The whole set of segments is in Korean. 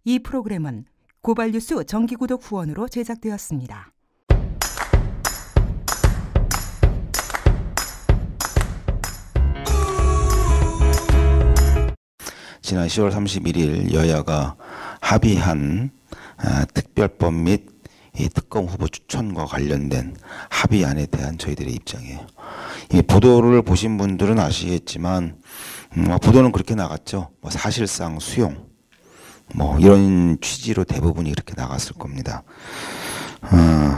이 프로그램은 고발뉴스 정기구독 후원으로 제작되었습니다. 지난 10월 31일 여야가 합의한 특별법 및 이 특검 후보 추천과 관련된 합의안에 대한 저희들의 입장이에요. 이 보도를 보신 분들은 아시겠지만 보도는 그렇게 나갔죠. 사실상 수용 이런 취지로 대부분이 이렇게 나갔을 겁니다.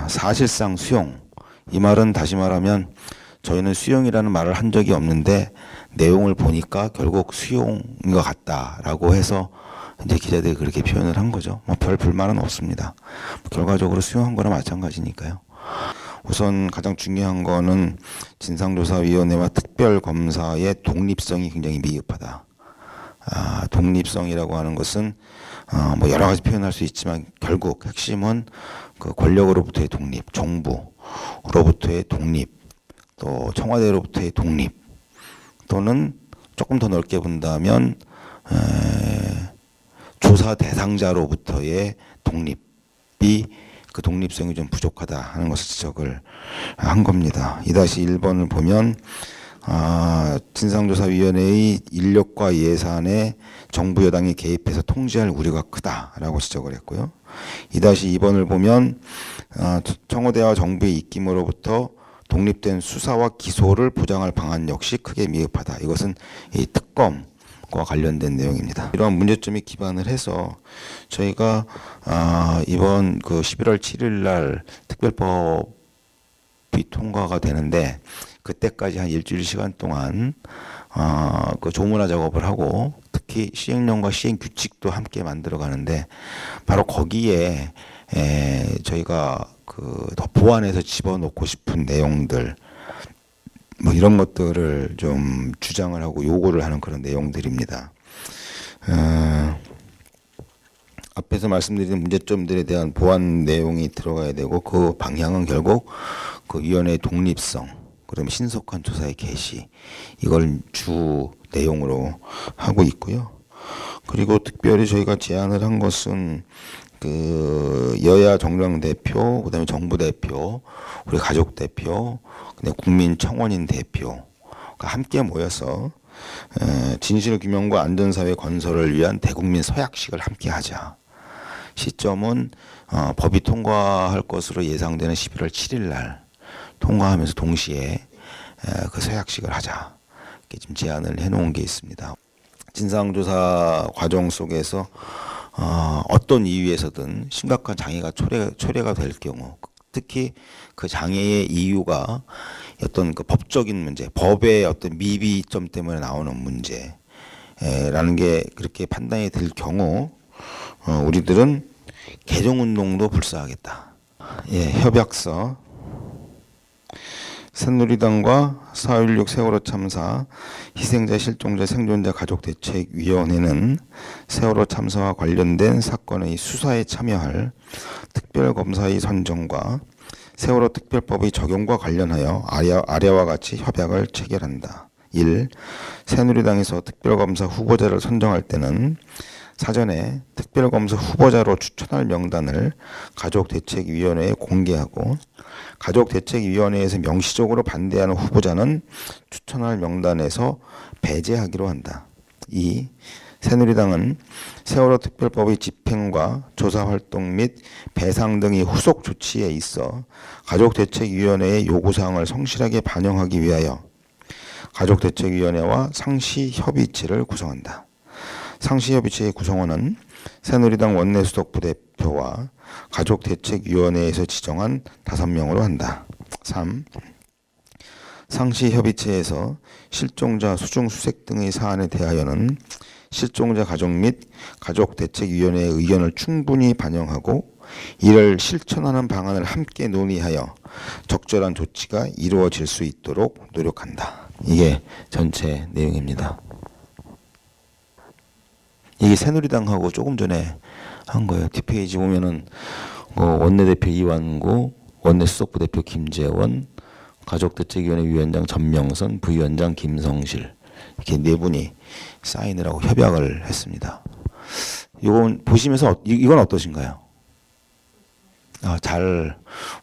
사실상 수용, 이 말은 다시 말하면 저희는 수용이라는 말을 한 적이 없는데 내용을 보니까 결국 수용인 것 같다라고 해서 이제 기자들이 그렇게 표현을 한 거죠. 별 불만은 없습니다. 결과적으로 수용한 거나 마찬가지니까요. 우선 가장 중요한 거는 진상조사위원회와 특별검사의 독립성이 굉장히 미흡하다. 독립성이라고 하는 것은 여러 가지 표현할 수 있지만 결국 핵심은 그 권력으로부터의 독립, 정부로부터의 독립, 또 청와대로부터의 독립, 또는 조금 더 넓게 본다면 조사 대상자로부터의 독립이 그 독립성이 좀 부족하다 하는 것을 지적을 한 겁니다. 2-1번을 보면 진상조사위원회의 인력과 예산에 정부 여당이 개입해서 통제할 우려가 크다라고 지적을 했고요. 2-2번을 보면 청와대와 정부의 입김으로부터 독립된 수사와 기소를 보장할 방안 역시 크게 미흡하다. 이것은 이 특검과 관련된 내용입니다. 이러한 문제점에 기반을 해서 저희가 이번 그 11월 7일 날 특별법이 통과가 되는데 그때까지 한 일주일 시간 동안 그 조문화 작업을 하고 특히 시행령과 시행 규칙도 함께 만들어 가는데 바로 거기에 저희가 더 보완해서 집어넣고 싶은 내용들 이런 것들을 좀 주장을 하고 요구를 하는 그런 내용들입니다. 앞에서 말씀드린 문제점들에 대한 보완 내용이 들어가야 되고 그 방향은 결국 그 위원회의 독립성, 그다음에 신속한 조사의 개시, 이걸 주 내용으로 하고 있고요. 그리고 특별히 저희가 제안을 한 것은 그 여야 정당 대표, 그다음에 정부 대표, 우리 가족 대표, 그다음에 국민 청원인 대표가 함께 모여서 진실 규명과 안전사회 건설을 위한 대국민 서약식을 함께 하자. 시점은 법이 통과할 것으로 예상되는 11월 7일 날 통과하면서 동시에 그 서약식을 하자. 이렇게 지금 제안을 해놓은 게 있습니다. 진상조사 과정 속에서 어떤 이유에서든 심각한 장애가 초래가 될 경우, 특히 그 장애의 이유가 어떤 그 법적인 문제, 법의 어떤 미비점 때문에 나오는 문제라는 게 그렇게 판단이 될 경우 우리들은 개정운동도 불사하겠다. 협약서 새누리당과 4.16 세월호 참사 희생자, 실종자, 생존자 가족대책위원회는 세월호 참사와 관련된 사건의 수사에 참여할 특별검사의 선정과 세월호 특별법의 적용과 관련하여 아래와 같이 협약을 체결한다. 1. 새누리당에서 특별검사 후보자를 선정할 때는 사전에 특별검사 후보자로 추천할 명단을 가족대책위원회에 공개하고 가족대책위원회에서 명시적으로 반대하는 후보자는 추천할 명단에서 배제하기로 한다. 2. 새누리당은 세월호 특별법의 집행과 조사활동 및 배상 등의 후속 조치에 있어 가족대책위원회의 요구사항을 성실하게 반영하기 위하여 가족대책위원회와 상시협의체를 구성한다. 상시협의체의 구성원은 새누리당 원내수석 부대표와 가족대책위원회에서 지정한 5명으로 한다. 3. 상시협의체에서 실종자 수중수색 등의 사안에 대하여는 실종자 가족 및 가족대책위원회의 의견을 충분히 반영하고 이를 실천하는 방안을 함께 논의하여 적절한 조치가 이루어질 수 있도록 노력한다. 이게 전체 내용입니다. 이게 새누리당하고 조금 전에 한 거예요. 뒷페이지 보면은 원내대표 이완구, 원내수석부대표 김재원, 가족대책위원회 위원장 전명선, 부위원장 김성실 이렇게 네 분이 사인을 하고 협약을 했습니다. 이건 보시면서 이건 어떠신가요?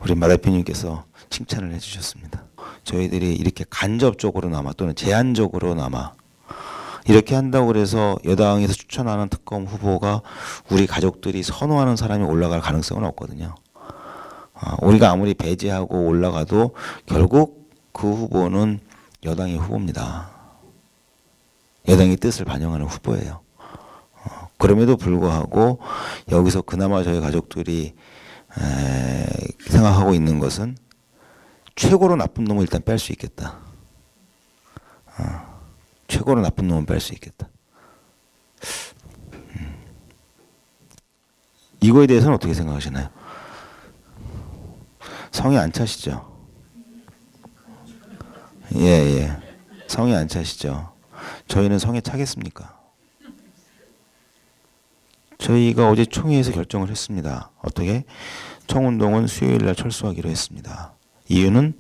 우리 마 대표님께서 칭찬을 해주셨습니다. 저희들이 이렇게 간접적으로나마 또는 제한적으로나마 이렇게 한다고 그래서 여당에서 추천하는 특검 후보가 우리 가족들이 선호하는 사람이 올라갈 가능성은 없거든요. 우리가 아무리 배제하고 올라가도 결국 그 후보는 여당의 후보입니다. 여당의 뜻을 반영하는 후보예요. 그럼에도 불구하고 여기서 그나마 저희 가족들이 생각하고 있는 것은 최고로 나쁜 놈을 일단 뺄 수 있겠다. 최고로 나쁜 놈은 뺄 수 있겠다. 이거에 대해서는 어떻게 생각하시나요? 성이 안 차시죠? 예. 성이 안 차시죠? 저희는 성에 차겠습니까? 저희가 어제 총회에서 결정을 했습니다. 어떻게? 청운동은 수요일날 철수하기로 했습니다. 이유는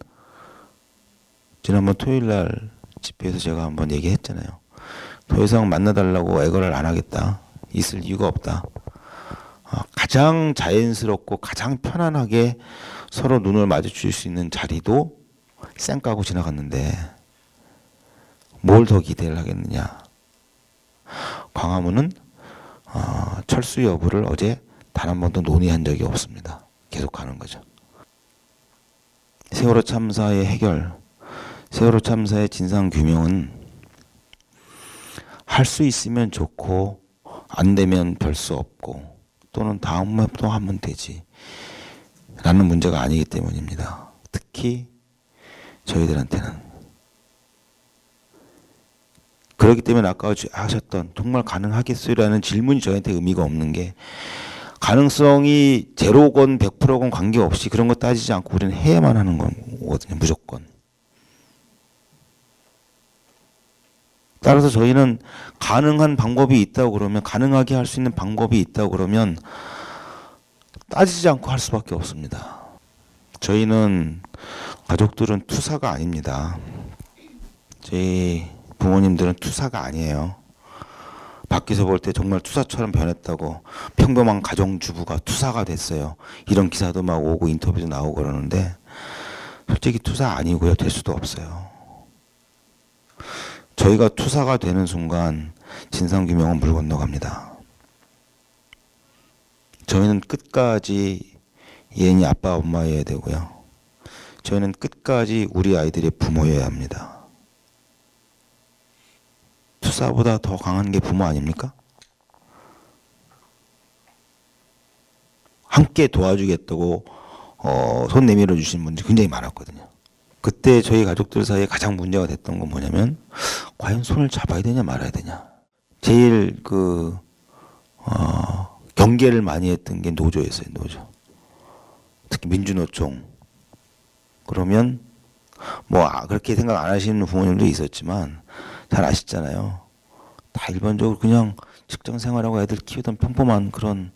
지난번 토요일날 집회에서 제가 한번 얘기했잖아요. 더 이상 만나달라고 애걸을 안 하겠다. 있을 이유가 없다. 가장 자연스럽고 가장 편안하게 서로 눈을 마주칠 수 있는 자리도 쌩까고 지나갔는데 뭘 더 기대를 하겠느냐. 광화문은 철수 여부를 어제 단 한 번도 논의한 적이 없습니다. 계속 가는 거죠. 세월호 참사의 해결, 세월호 참사의 진상규명은 할 수 있으면 좋고 안 되면 별 수 없고 또는 다음에 또 하면 되지 라는 문제가 아니기 때문입니다. 특히 저희들한테는. 그렇기 때문에 아까 하셨던 정말 가능하겠어요라는 질문이 저희한테 의미가 없는 게 가능성이 제로건 100%건 관계없이 그런 거 따지지 않고 우리는 해야만 하는 거거든요. 무조건. 따라서 저희는 가능한 방법이 있다고 그러면 가능하게 할 수 있는 방법이 있다고 그러면 따지지 않고 할 수밖에 없습니다. 저희는 가족들은 투사가 아닙니다. 저희 부모님들은 투사가 아니에요. 밖에서 볼 때 정말 투사처럼 변했다고 평범한 가정주부가 투사가 됐어요. 이런 기사도 막 오고 인터뷰도 나오고 그러는데 솔직히 투사 아니고요. 될 수도 없어요. 저희가 투사가 되는 순간 진상규명은 물 건너갑니다. 저희는 끝까지 얘네 아빠 엄마여야 되고요. 저희는 끝까지 우리 아이들의 부모여야 합니다. 투사보다 더 강한 게 부모 아닙니까? 함께 도와주겠다고 손 내밀어 주신 분들이 굉장히 많았거든요. 그때 저희 가족들 사이에 가장 문제가 됐던 건 뭐냐면 과연 손을 잡아야 되냐 말아야 되냐. 제일 경계를 많이 했던 게 노조였어요. 노조. 특히 민주노총. 그러면 그렇게 생각 안 하시는 부모님도 있었지만 잘 아시잖아요. 다 일반적으로 그냥 직장 생활하고 애들 키우던 평범한 그런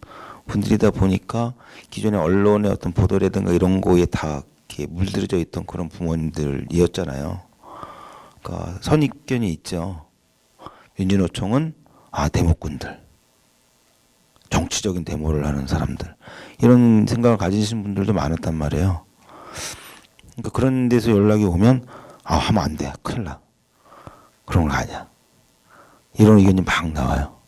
분들이다 보니까 기존의 언론의 어떤 보도라든가 이런 거에 다 이렇게 물들여져 있던 그런 부모님들이었잖아요. 그러니까 선입견이 있죠. 민주노총은 데모꾼들, 정치적인 데모를 하는 사람들 이런 생각을 가지신 분들도 많았단 말이에요. 그러니까 그런 데서 연락이 오면 하면 안 돼, 큰일 나. 그런 거 아니야. 이런 의견이 막 나와요.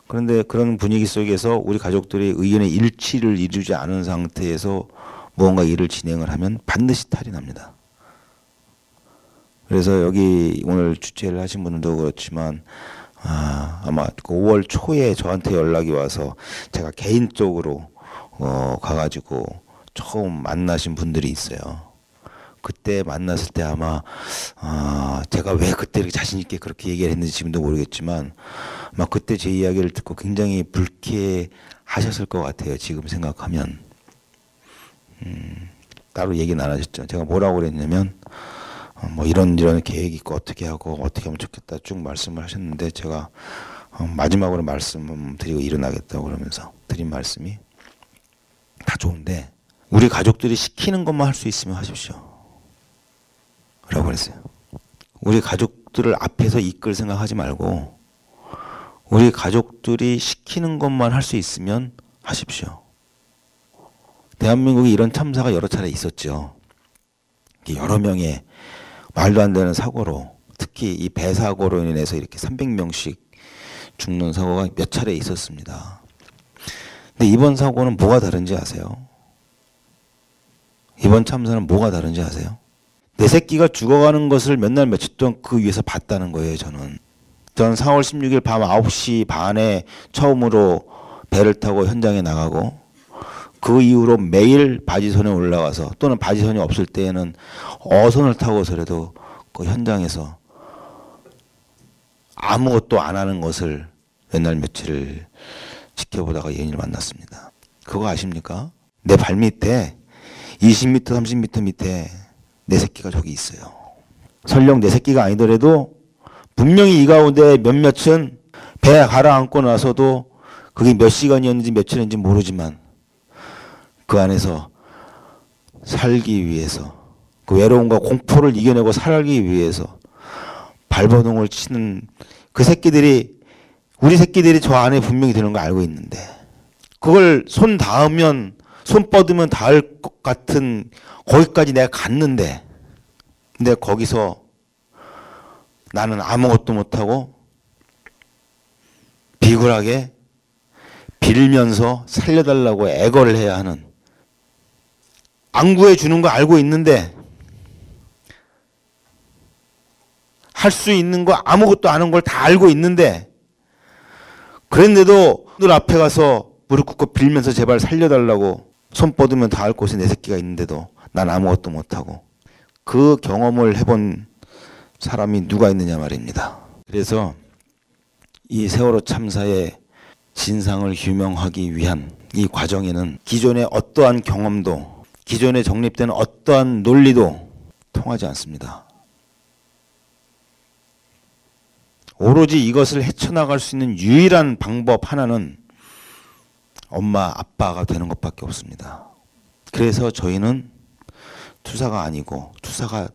그런데 그런 분위기 속에서 우리 가족들이 의견의 일치를 이루지 않은 상태에서 무언가 일을 진행을 하면 반드시 탈이 납니다. 그래서 여기 오늘 주최를 하신 분들도 그렇지만 아마 5월 초에 저한테 연락이 와서 제가 개인적으로 가가지고 처음 만나신 분들이 있어요. 그때 만났을 때 아마 제가 왜 그때 이렇게 자신 있게 그렇게 얘기를 했는지 지금도 모르겠지만 아마 그때 제 이야기를 듣고 굉장히 불쾌하셨을 것 같아요. 지금 생각하면. 따로 얘기는 안 하셨죠. 제가 뭐라고 그랬냐면 이런 계획이 있고 어떻게 하고 어떻게 하면 좋겠다 쭉 말씀을 하셨는데 제가 마지막으로 말씀드리고 일어나겠다고 그러면서 드린 말씀이 다 좋은데 우리 가족들이 시키는 것만 할 수 있으면 하십시오. 라고 그랬어요. 우리 가족들을 앞에서 이끌 생각하지 말고 우리 가족들이 시키는 것만 할 수 있으면 하십시오. 대한민국에 이런 참사가 여러 차례 있었죠. 여러 명의 말도 안 되는 사고로, 특히 이 배 사고로 인해서 이렇게 300명씩 죽는 사고가 몇 차례 있었습니다. 근데 이번 사고는 뭐가 다른지 아세요? 이번 참사는 뭐가 다른지 아세요? 내 새끼가 죽어가는 것을 몇 날 며칠 동안 그 위에서 봤다는 거예요, 저는. 전 4월 16일 밤 9시 반에 처음으로 배를 타고 현장에 나가고, 그 이후로 매일 바지선에 올라가서, 또는 바지선이 없을 때에는 어선을 타고서라도 그 현장에서 아무것도 안 하는 것을 몇 날 며칠을 지켜보다가 예인을 만났습니다. 그거 아십니까? 내 발밑에 20m, 30m 밑에 내 새끼가 저기 있어요. 설령 내 새끼가 아니더라도 분명히 이 가운데 몇몇은 배 가라앉고 나서도 그게 몇 시간이었는지 며칠인지 모르지만 그 안에서 살기 위해서, 그 외로움과 공포를 이겨내고 살기 위해서 발버둥을 치는 그 새끼들이, 우리 새끼들이 저 안에 분명히 드는 거 알고 있는데, 그걸 손 닿으면, 손 뻗으면 닿을 것 같은 거기까지 내가 갔는데, 근데 거기서 나는 아무것도 못하고 비굴하게 빌면서 살려달라고 애걸을 해야 하는, 안 구해주는 거 알고 있는데 할 수 있는 거 아무것도 안 한 걸 다 알고 있는데, 그랬는데도 늘 앞에 가서 무릎 꿇고 빌면서 제발 살려달라고, 손 뻗으면 닿을 곳에 내 새끼가 있는데도 난 아무것도 못하고, 그 경험을 해본 사람이 누가 있느냐 말입니다. 그래서 이 세월호 참사의 진상을 규명하기 위한 이 과정에는 기존의 어떠한 경험도, 기존에 정립된 어떠한 논리도 통하지 않습니다. 오로지 이것을 헤쳐나갈 수 있는 유일한 방법 하나는 엄마, 아빠가 되는 것밖에 없습니다. 그래서 저희는 투사가 아니고, 투사가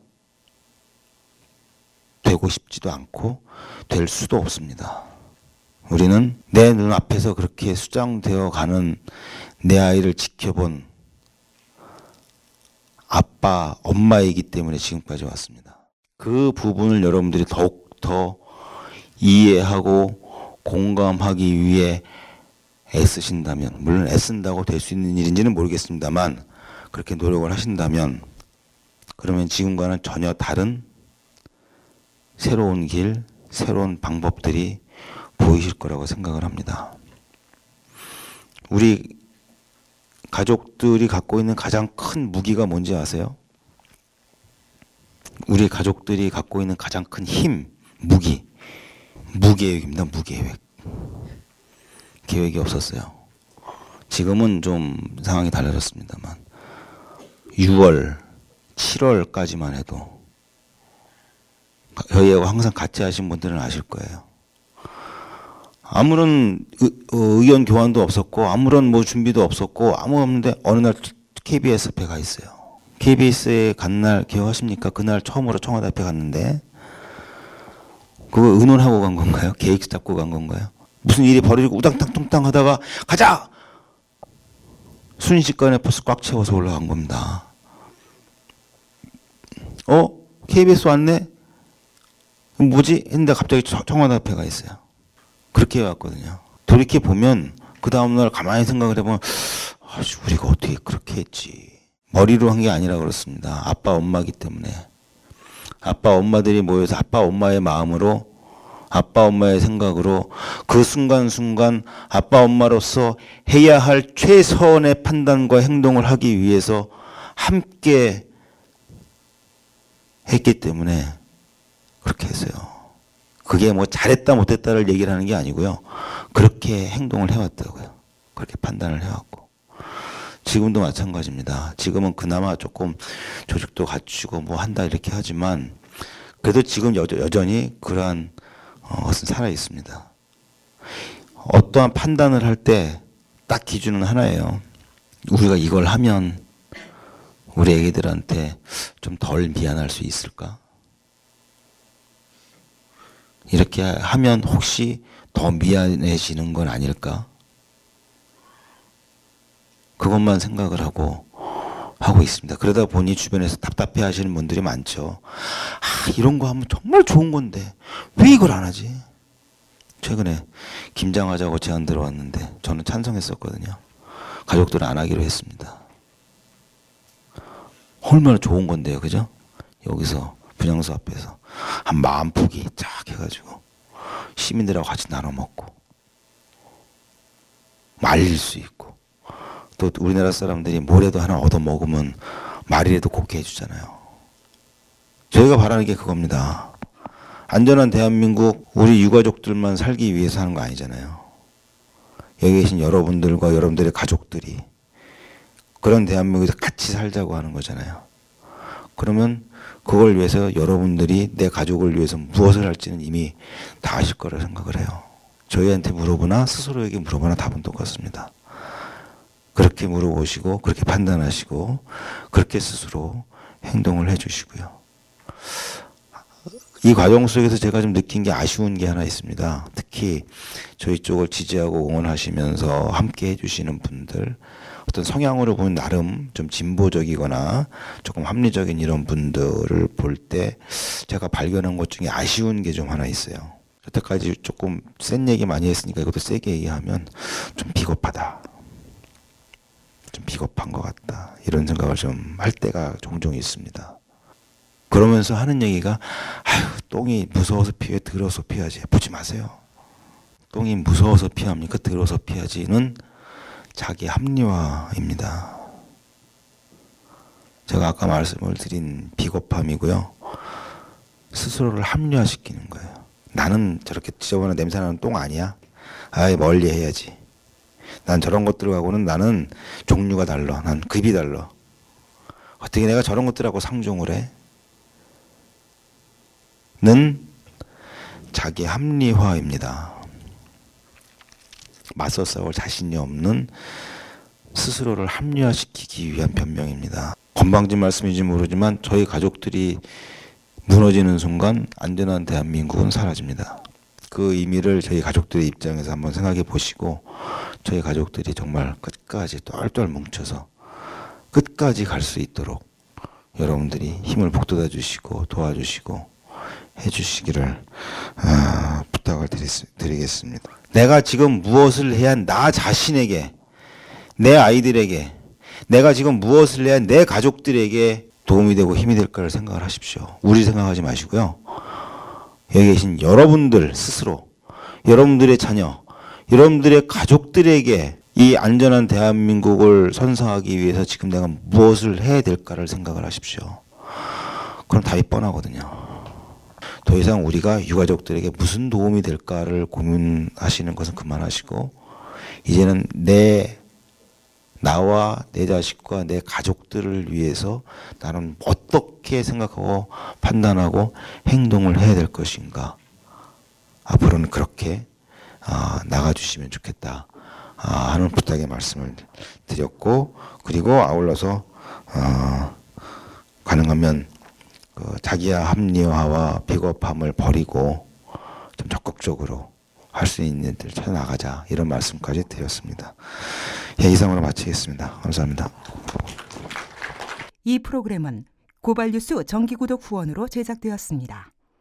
되고 싶지도 않고 될 수도 없습니다. 우리는 내 눈앞에서 그렇게 수장되어 가는 내 아이를 지켜본 아빠, 엄마이기 때문에 지금까지 왔습니다. 그 부분을 여러분들이 더욱더 이해하고 공감하기 위해 애쓰신다면, 물론 애쓴다고 될 수 있는 일인지는 모르겠습니다만 그렇게 노력을 하신다면, 그러면 지금과는 전혀 다른 새로운 길, 새로운 방법들이 보이실 거라고 생각을 합니다. 우리 가족들이 갖고 있는 가장 큰 무기가 뭔지 아세요? 우리 가족들이 갖고 있는 가장 큰 힘, 무계획입니다. 무계획. 계획이 없었어요. 지금은 좀 상황이 달라졌습니다만 6월, 7월까지만 해도, 저희하고 항상 같이 하신 분들은 아실 거예요. 아무런 의견 교환도 없었고, 아무런 뭐 준비도 없었고, 아무 없는데 어느 날 KBS 앞에 가 있어요. KBS에 간 날 기억하십니까? 그날 처음으로 청와대 앞에 갔는데, 그거 의논하고 간 건가요? 계획 잡고 간 건가요? 무슨 일이 벌어지고 우당탕탕탕 하다가 가자! 순식간에 버스 꽉 채워서 올라간 겁니다. KBS 왔네? 뭐지? 했는데 갑자기 청와대 앞에 가 있어요. 그렇게 해왔거든요. 돌이켜보면 그 다음날 가만히 생각을 해보면 우리가 어떻게 그렇게 했지. 머리로 한 게 아니라 그렇습니다. 아빠 엄마기 때문에. 아빠 엄마들이 모여서 아빠 엄마의 마음으로, 아빠 엄마의 생각으로 그 순간순간 아빠 엄마로서 해야 할 최선의 판단과 행동을 하기 위해서 함께 했기 때문에 그렇게 했어요. 그게 뭐 잘했다 못했다를 얘기를 하는 게 아니고요. 그렇게 행동을 해왔다고요. 그렇게 판단을 해왔고. 지금도 마찬가지입니다. 지금은 그나마 조금 조직도 갖추고 뭐 한다 이렇게 하지만 그래도 지금 여전히 그러한 것은 살아 있습니다. 어떠한 판단을 할 때 딱 기준은 하나예요. 우리가 이걸 하면 우리 애기들한테 좀 덜 미안할 수 있을까? 이렇게 하면 혹시 더 미안해지는 건 아닐까? 그것만 생각을 하고 있습니다. 그러다 보니 주변에서 답답해 하시는 분들이 많죠. 이런 거 하면 정말 좋은 건데 왜 이걸 안 하지? 최근에 김장하자고 제안 들어왔는데 저는 찬성했었거든요. 가족들은 안 하기로 했습니다. 얼마나 좋은 건데요, 그죠? 여기서 분향소 앞에서 한 마음 포기 쫙 해가지고 시민들하고 같이 나눠 먹고 말릴 수 있고, 또 우리나라 사람들이 뭐라도 하나 얻어 먹으면 말이라도 곱게 해주잖아요. 저희가 바라는 게 그겁니다. 안전한 대한민국, 우리 유가족들만 살기 위해서 하는 거 아니잖아요. 여기 계신 여러분들과 여러분들의 가족들이 그런 대한민국에서 같이 살자고 하는 거잖아요. 그러면 그걸 위해서 여러분들이 내 가족을 위해서 무엇을 할지는 이미 다 아실 거라 생각을 해요. 저희한테 물어보나 스스로에게 물어보나 답은 똑같습니다. 그렇게 물어보시고 그렇게 판단하시고 그렇게 스스로 행동을 해주시고요. 이 과정 속에서 제가 좀 느낀 게 아쉬운 게 하나 있습니다. 특히 저희 쪽을 지지하고 응원하시면서 함께 해주시는 분들, 어떤 성향으로 보면 나름 좀 진보적이거나 조금 합리적인 이런 분들을 볼 때 제가 발견한 것 중에 아쉬운 게 좀 하나 있어요. 여태까지 조금 센 얘기 많이 했으니까 이것도 세게 얘기하면 좀 비겁하다, 좀 비겁한 것 같다, 이런 생각을 좀 할 때가 종종 있습니다. 그러면서 하는 얘기가 똥이 무서워서 피해, 더러워서 피하지. 보지 마세요. 똥이 무서워서 피합니까? 더러워서 피하지는 자기 합리화입니다. 제가 아까 말씀을 드린 비겁함이고요. 스스로를 합리화시키는 거예요. 나는 저렇게 지저분한 냄새나는 똥 아니야? 멀리 해야지. 난 저런 것들하고는 나는 종류가 달라. 난 급이 달라. 어떻게 내가 저런 것들하고 상종을 해? 는 자기 합리화입니다. 맞서 싸울 자신이 없는 스스로를 합리화시키기 위한 변명입니다. 건방진 말씀인지 모르지만 저희 가족들이 무너지는 순간 안전한 대한민국은 사라집니다. 그 의미를 저희 가족들의 입장에서 한번 생각해 보시고, 저희 가족들이 정말 끝까지 똘똘 뭉쳐서 끝까지 갈 수 있도록 여러분들이 힘을 북돋아 주시고 도와주시고 해주시기를 부탁을 드리겠습니다. 내가 지금 무엇을 해야 나 자신에게, 내 아이들에게, 내가 지금 무엇을 해야 내 가족들에게 도움이 되고 힘이 될까를 생각을 하십시오. 우리 생각하지 마시고요. 여기 계신 여러분들 스스로, 여러분들의 자녀, 여러분들의 가족들에게 이 안전한 대한민국을 선사하기 위해서 지금 내가 무엇을 해야 될까를 생각을 하십시오. 그럼 답이 뻔하거든요. 더 이상 우리가 유가족들에게 무슨 도움이 될까를 고민하시는 것은 그만하시고, 이제는 나와 내 자식과 내 가족들을 위해서 나는 어떻게 생각하고 판단하고 행동을 해야 될 것인가, 앞으로는 그렇게 나가주시면 좋겠다 하는 부탁의 말씀을 드렸고, 그리고 아울러서 가능하면 자기야 합리화와 비겁함을 버리고 좀 적극적으로 할 수 있는 일들 찾아 나가자, 이런 말씀까지 드렸습니다. 이상으로 마치겠습니다. 감사합니다. 이 프로그램은 고발뉴스 정기구독 후원으로 제작되었습니다.